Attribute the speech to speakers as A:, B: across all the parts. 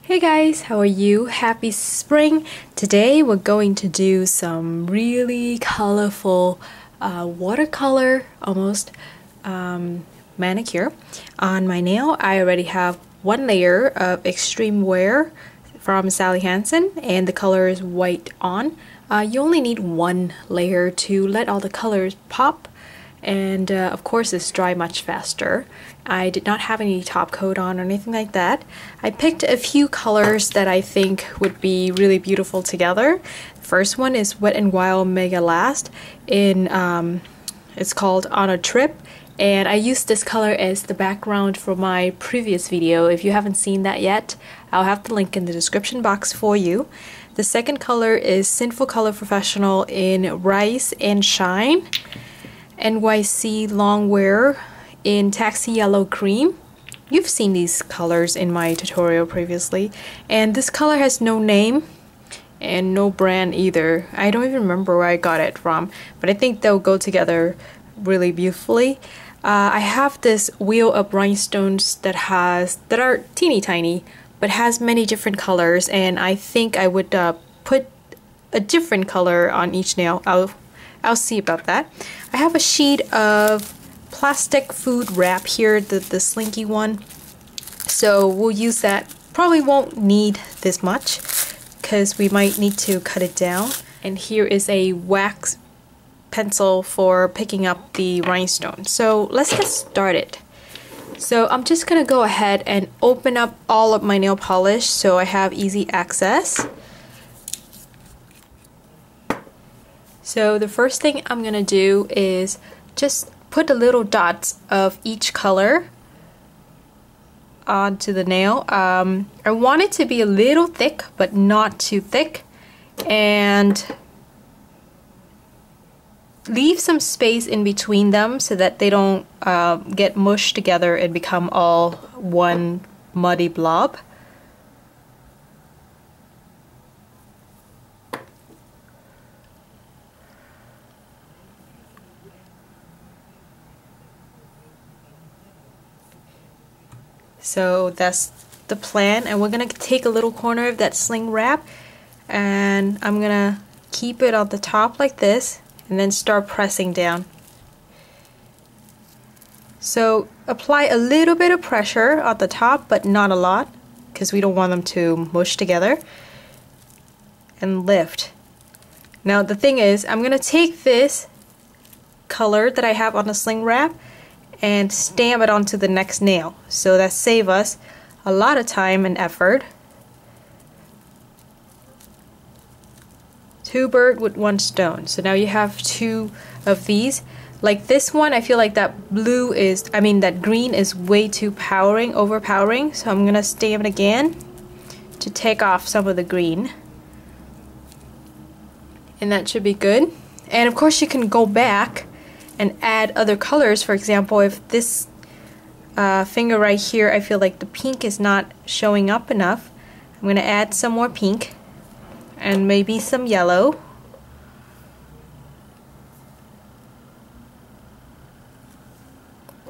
A: Hey guys, how are you? Happy spring! Today we're going to do some really colorful watercolor almost manicure on my nail. I already have one layer of extreme wear from Sally Hansen and the color is white on. You only need one layer to let all the colors pop, and of course it's dry much faster. I did not have any top coat on or anything like that. I picked a few colors that I think would be really beautiful together. The first one is Wet n Wild Mega Last in it's called On a Trip, and I used this color as the background for my previous video. If you haven't seen that yet, I'll have the link in the description box for you. The second color is Sinful Color Professional in Rise and Shine, NYC Long Wear in Taxi Yellow Cream. You've seen these colors in my tutorial previously, and this color has no name and no brand either. I don't even remember where I got it from, but I think they'll go together really beautifully. I have this wheel of rhinestones that are teeny tiny but has many different colors, and I think I would put a different color on each nail. I'll see about that. I have a sheet of plastic food wrap here, the slinky one, so we'll use that. Probably won't need this much because we might need to cut it down. And here is a wax pencil for picking up the rhinestone. So let's get started. So I'm just gonna go ahead and open up all of my nail polish so I have easy access. So the first thing I'm gonna do is just put the little dots of each color onto the nail. I want it to be a little thick but not too thick, and leave some space in between them so that they don't get mushed together and become all one muddy blob. So that's the plan, and we're gonna take a little corner of that sling wrap and I'm gonna keep it on the top like this and then start pressing down. So apply a little bit of pressure on the top but not a lot because we don't want them to mush together, and lift. Now the thing is, I'm gonna take this color that I have on the sling wrap and stamp it onto the next nail, so that saves us a lot of time and effort. Two birds with one stone. So now you have two of these. Like this one, I feel like that that green is way too overpowering, so I'm gonna stamp it again to take off some of the green, and that should be good. And of course you can go back and add other colors. For example, if this finger right here, I feel like the pink is not showing up enough, I'm going to add some more pink and maybe some yellow.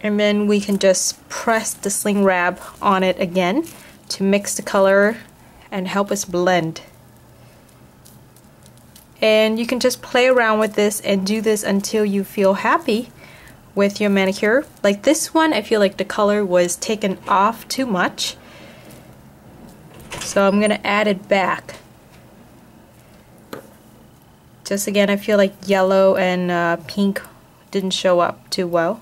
A: And then we can just press the sling wrap on it again to mix the color and help us blend. And you can just play around with this and do this until you feel happy with your manicure. Like this one, I feel like the color was taken off too much, so I'm gonna add it back. Just again, I feel like yellow and pink didn't show up too well.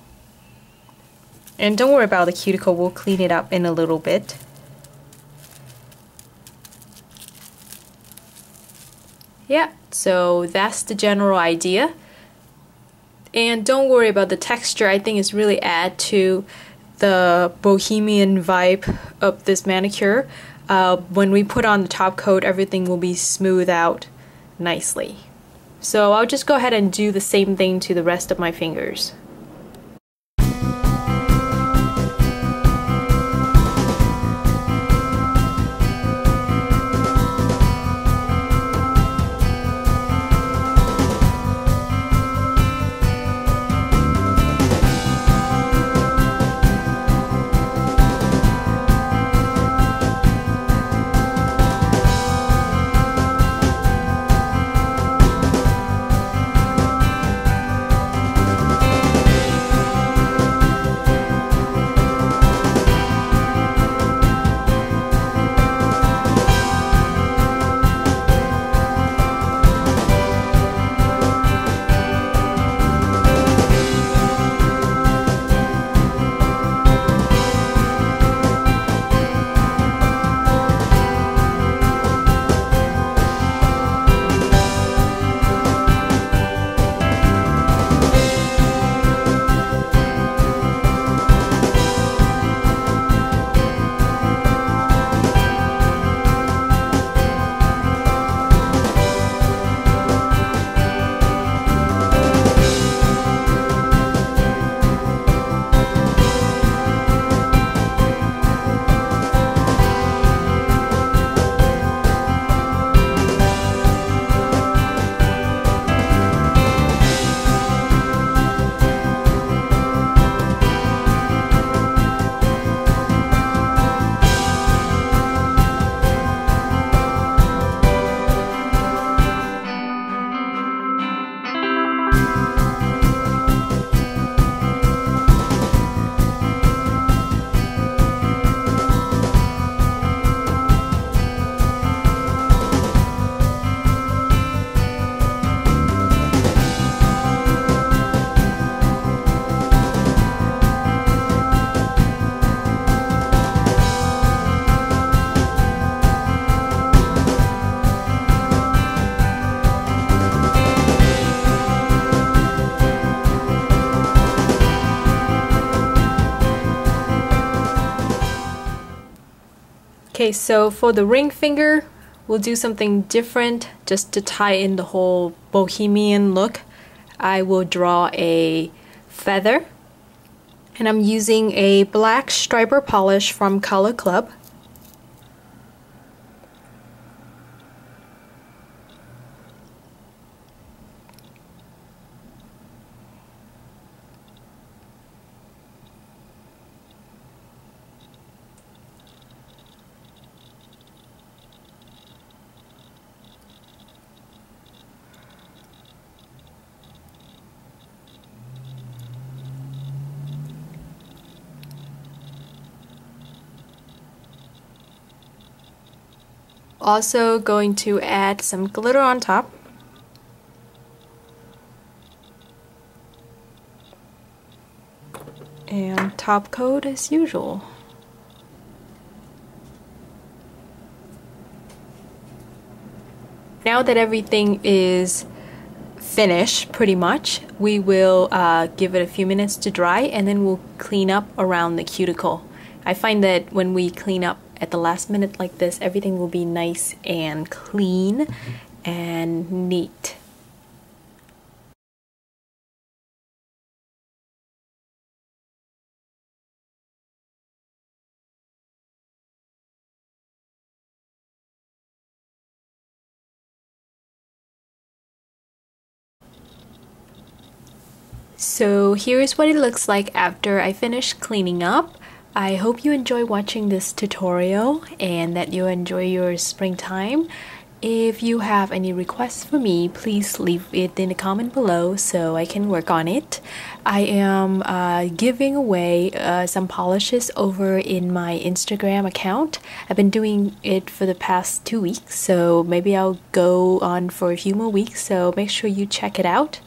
A: And don't worry about the cuticle, we'll clean it up in a little bit. Yeah, so that's the general idea. And don't worry about the texture. I think it's really add to the bohemian vibe of this manicure. When we put on the top coat, everything will be smoothed out nicely. So I'll just go ahead and do the same thing to the rest of my fingers. Okay, so for the ring finger, we'll do something different just to tie in the whole bohemian look. I will draw a feather, and I'm using a black striper polish from Color Club. Also going to add some glitter on top. And top coat as usual. Now that everything is finished pretty much, we will give it a few minutes to dry, and then we'll clean up around the cuticle. I find that when we clean up at the last minute like this, everything will be nice and clean and neat. So here's what it looks like after I finish cleaning up. I hope you enjoy watching this tutorial and that you enjoy your springtime. If you have any requests for me, please leave it in the comment below so I can work on it. I am giving away some polishes over in my Instagram account. I've been doing it for the past 2 weeks, so maybe I'll go on for a few more weeks, so make sure you check it out.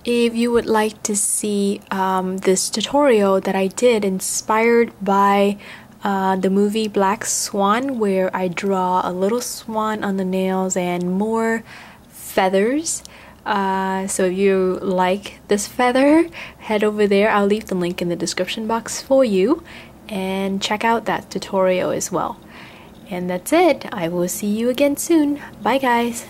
A: If you would like to see this tutorial that I did inspired by the movie Black Swan, where I draw a little swan on the nails and more feathers, so if you like this feather, head over there. I'll leave the link in the description box for you, and check out that tutorial as well. And that's it. I will see you again soon. Bye guys!